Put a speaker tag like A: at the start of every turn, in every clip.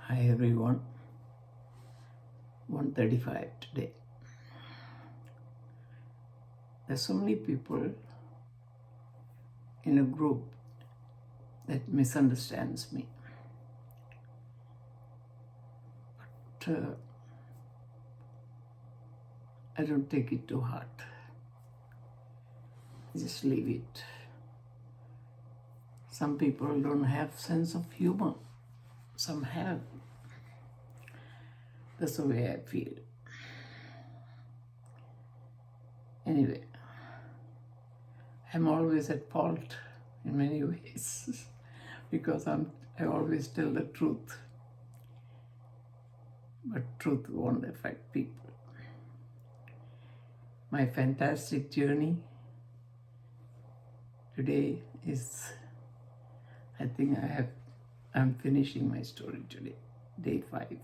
A: Hi everyone, 1:35 today. There's so many people in a group that misunderstands me. But I don't take it to heart. Just leave it. Some people don't have sense of humor. Some have. That's the way I feel. Anyway, I'm always at fault in many ways because I always tell the truth. But truth won't affect people. My fantastic journey today is, I think I'm finishing my story today, day 5.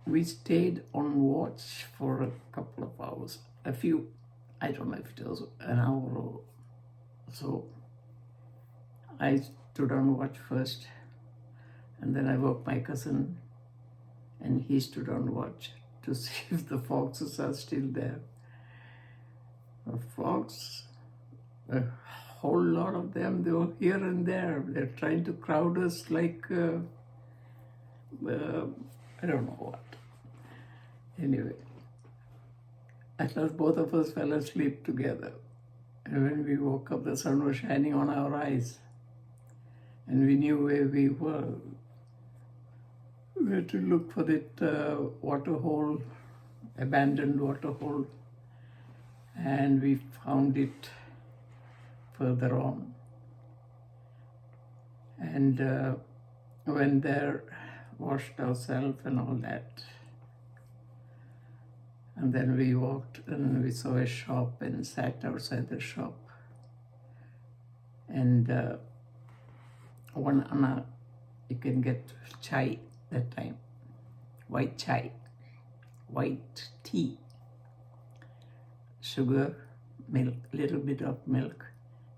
A: We stayed on watch for a couple of hours, I don't know if it was an hour or so. I stood on watch first, and then I woke my cousin, and he stood on watch to see if the foxes are still there. The fox, a whole lot of them, they were here and there. They're trying to crowd us like, I don't know what. Anyway, at last both of us fell asleep together. And when we woke up, the sun was shining on our eyes. And we knew where we were. We had to look for that water hole, abandoned water hole. And we found it further on. And went there, washed ourselves and all that. And then we walked and we saw a shop and sat outside the shop. And one anna, you can get chai that time, white chai, white tea, sugar, milk, little bit of milk,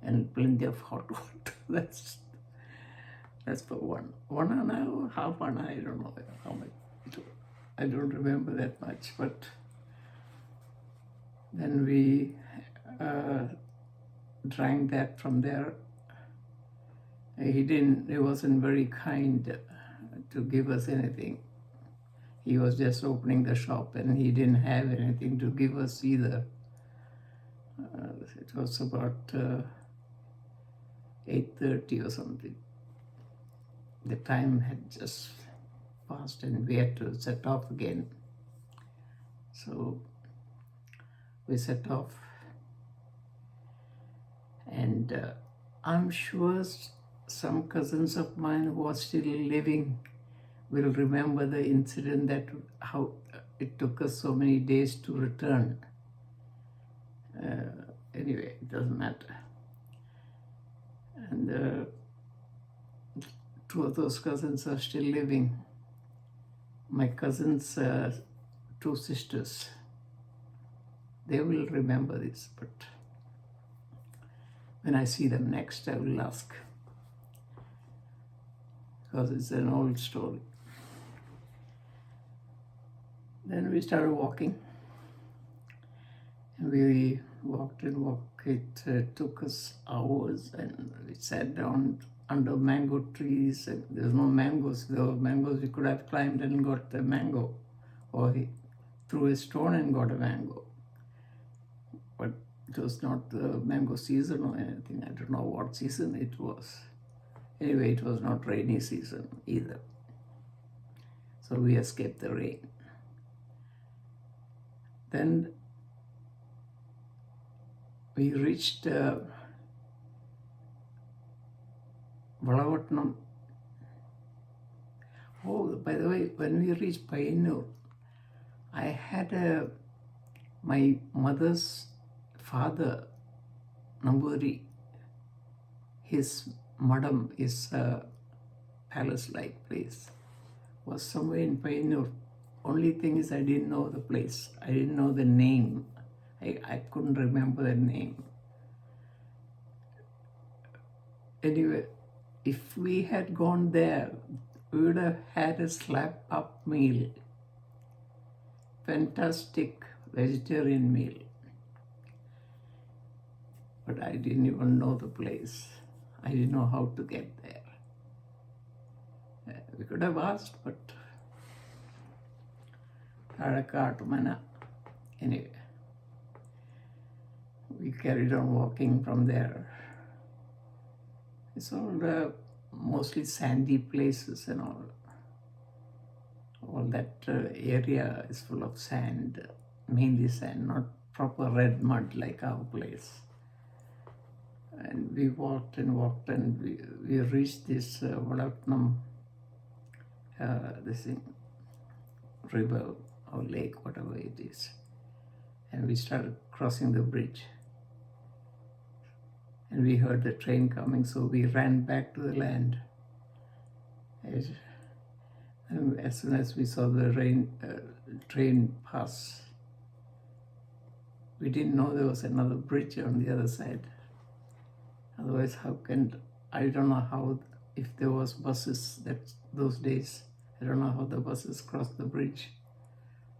A: and plenty of hot water. That's for one anna or half anna. I don't know how much. I don't remember that much, but then we drank that from there. He wasn't very kind to give us anything. He was just opening the shop and he didn't have anything to give us either. It was about 8:30 or something. The time had just passed and we had to set off again. So we set off, and I'm sure some cousins of mine who are still living will remember the incident, that how it took us so many days to return. Anyway, it doesn't matter. And 2 of those cousins are still living. My cousins' 2 sisters, they will remember this, but when I see them next, I will ask, because it's an old story. Then we started walking, and we walked and walked. It took us hours, and we sat down under mango trees. And there's no mangoes. If there were mangoes, we could have climbed and got a mango, or he threw a stone and got a mango. But it was not the mango season or anything. I don't know what season it was. Anyway, it was not rainy season either. So we escaped the rain. Then we reached Valavatnam. Oh, by the way, when we reached Payanur, I had my mother's father, Namburi, his madam, his palace-like place, was somewhere in Payanur. Only thing is I didn't know the place. I didn't know the name. I couldn't remember the name. Anyway, if we had gone there, we would have had a slap up meal, fantastic vegetarian meal. But I didn't even know the place. I didn't know how to get there. We could have asked, but anyway, we carried on walking from there. It's all mostly sandy places and all. All that area is full of sand, mainly sand, not proper red mud like our place. And we walked and walked, and we reached this Valatnam, this thing, river or lake, whatever it is. And we started crossing the bridge. And we heard the train coming, so we ran back to the land. And as soon as we saw the train pass, we didn't know there was another bridge on the other side. Otherwise, I don't know how, if there was buses those days, I don't know how the buses crossed the bridge.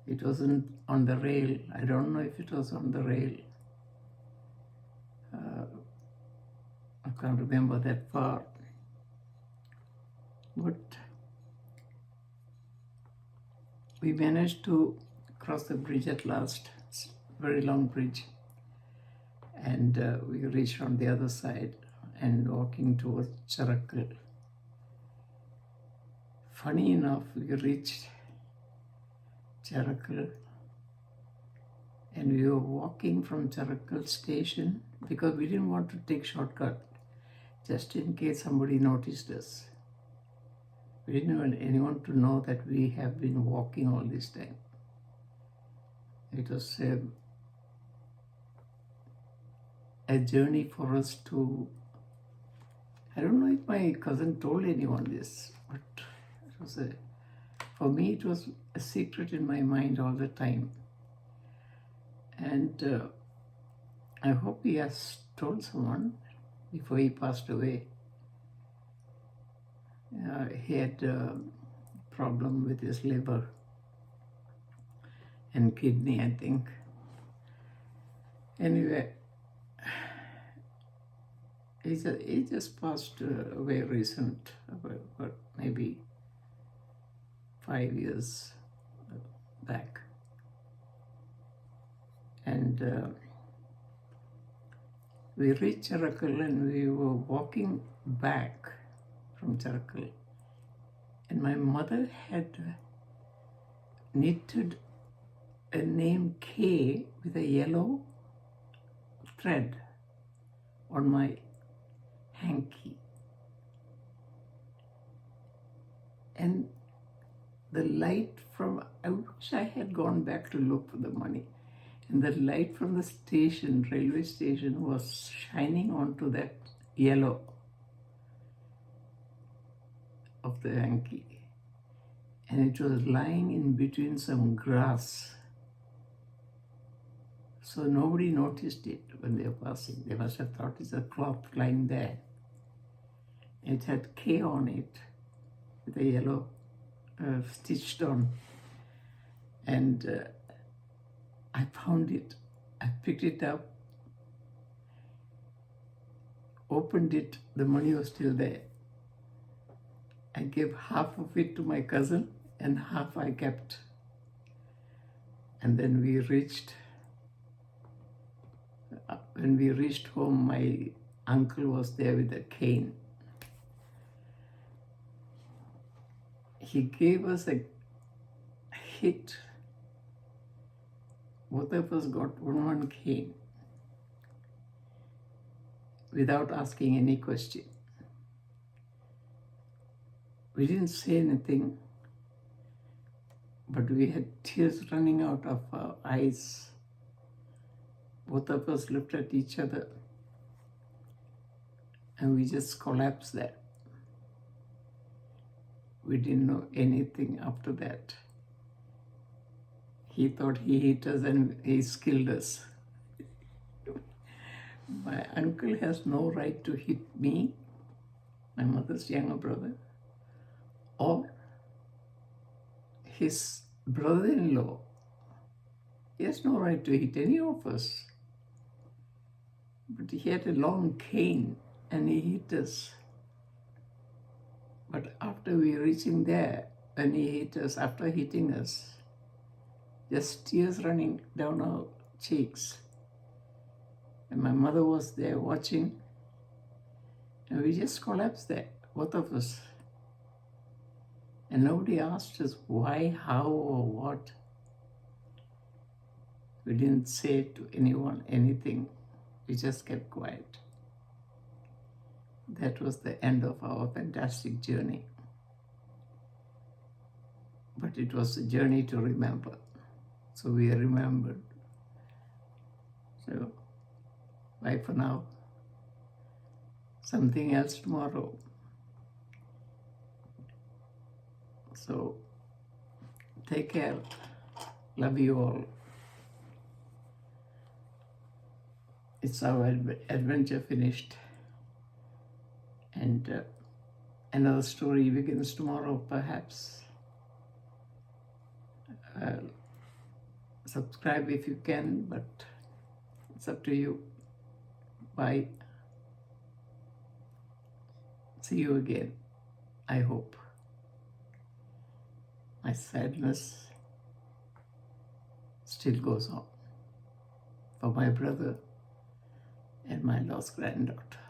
A: It wasn't on the rail. I don't know if it was on the rail. I can't remember that far. But we managed to cross the bridge at last. It's a very long bridge. And we reached on the other side and walking towards Charakkal. Funny enough, we reached Charakkal and we were walking from Charakkal station because we didn't want to take shortcut just in case somebody noticed us. We didn't want anyone to know that we have been walking all this time. It was a journey for us to, I don't know if my cousin told anyone this, but it was for me it was a secret in my mind all the time. And I hope he has told someone before he passed away. He had a problem with his liver and kidney, I think. Anyway, he just passed away recent, about maybe 5 years back. And we reached Charakkal and we were walking back from Charakkal. And my mother had knitted a name K with a yellow thread on my hanky. And the light from, I wish I had gone back to look for the money. And the light from the station, railway station, was shining onto that yellow of the hanky. And it was lying in between some grass. So nobody noticed it when they were passing. They must have thought it's a cloth lying there. It had K on it with a yellow stitched on. And I found it. I picked it up, opened it, the money was still there. I gave half of it to my cousin and half I kept. And then when we reached home, my uncle was there with a cane. He gave us a hit. Both of us got one cane without asking any question. We didn't say anything, but we had tears running out of our eyes. Both of us looked at each other and we just collapsed there. We didn't know anything after that. He thought he hit us and he killed us. My uncle has no right to hit me my mother's younger brother, or his brother-in-law. He has no right to hit any of us. But he had a long cane and he hit us. But after we reaching there, when he hit us, after hitting us, just tears running down our cheeks. And my mother was there watching, and we just collapsed there, both of us. And nobody asked us why, how, or what. We didn't say to anyone anything. We just kept quiet. That was the end of our fantastic journey. But it was a journey to remember. So we remembered. So bye for now. Something else tomorrow. So take care. Love you all. It's our adventure finished. And another story begins tomorrow, perhaps. Subscribe if you can, but it's up to you. Bye. See you again, I hope. My sadness still goes on for my brother and my lost granddaughter.